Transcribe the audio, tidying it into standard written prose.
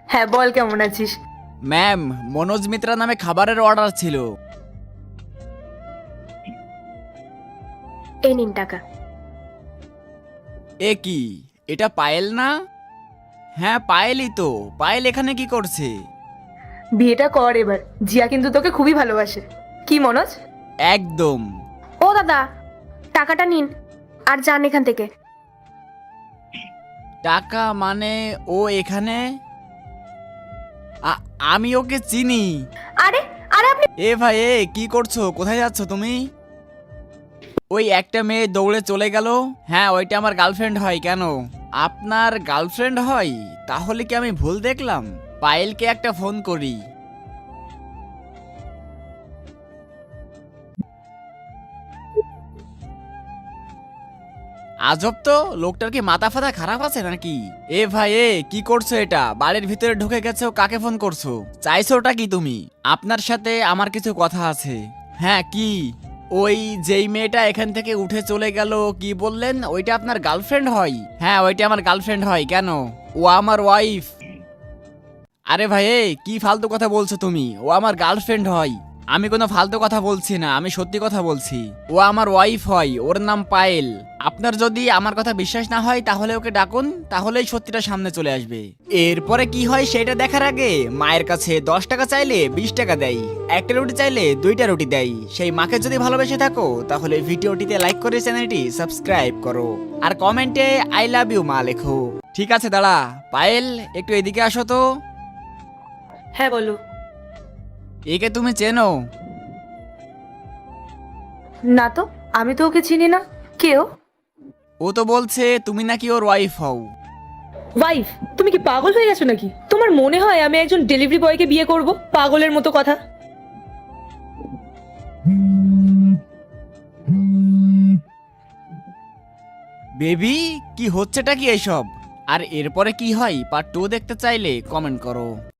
হ্যাঁ বল, কেমন আছিস? ম্যাম, মনোজ মিত্রা নামে খাবারের অর্ডার ছিল। এই নিন টাকা। এ কি, এটা পায়েল না? হ্যাঁ পায়েলই তো। পায়েল এখানে কি করছে? বিয়েটা কর এবার, জিয়া কিন্তু তোকে খুবই ভালোবাসে। কি মনোজ? একদম। ও দাদা, টাকাটা নিন আর যান এখান থেকে। টাকা মানে ও এখানে? আমি ওকে চিনি। আরে আরে আপনি এ ভাই, কি করছো? কোথায় যাচ্ছ তুমি? ওই একটা মেয়ে দৌড়ে চলে গেল। হ্যাঁ, ওইটা আমার গার্লফ্রেন্ড হয়। কেন? আপনার গার্লফ্রেন্ড হয়? তাহলে কি আমি ভুল দেখলাম? পায়েলকে একটা ফোন করি। আজব তো, লোকটার কি মাথা ফাতা খারাপ আছে নাকি? এ ভাই, কি করছো? এটা বাড়ির ভিতরে ঢুকে গেছো, কাকে ফোন করছো? চাইছোটা কি তুমি? আপনার সাথে আমার কিছু কথা আছে। হ্যাঁ কি? ওই যেই মেয়েটা এখান থেকে উঠে চলে গেল, কি বললেন ওইটা আপনার গার্লফ্রেন্ড হয়? হ্যাঁ, ওইটা আমার গার্লফ্রেন্ড হয়। কেন? ও আমার ওয়াইফ। আরে ভাই, কি ফালতু কথা বলছো তুমি? ও আমার গার্লফ্রেন্ড হয়। আমি কোনো ফালতু কথা বলছি না, আমি সত্যি কথা বলছি। ও আমার ওয়াইফ হয়, ওর নাম পায়েল। আপনার যদি আমার কথা বিশ্বাস না হয় তাহলে ওকে ডাকুন, তাহলেই সত্যিটা সামনে চলে আসবে। এরপরে কি হয় সেটা দেখার আগে মায়ের কাছে 10 টাকা চাইলে 20 টাকা দেয়, একটা রুটি চাইলে 2টা রুটি দেয়। সেই মাকে যদি ভালোবেসে থাকো তাহলে ভিডিওটিতে লাইক করে চ্যানেলটি সাবস্ক্রাইব করো, আর কমেন্টে আই লাভ ইউ মা লেখো। ঠিক আছে, দাঁড়া। পায়েল, একটু এদিকে আসো তো। হ্যাঁ বলো। একে তুমি চেনো? না তো, আমি তো ওকে চিনি না। কেউ? ও তো বলছে তুমি নাকি ওর ওয়াইফ হও। ওয়াইফ? তুমি কি পাগল হয়ে গেছো নাকি? তোমার মনে হয় আমি একজন ডেলিভারি বয়কে বিয়ে করব? পাগলের মতো কথা। বেবি, কি হচ্ছেটা কি এসব? আর এরপরে কি হয় পার্ট 2 দেখতে চাইলে কমেন্ট করো।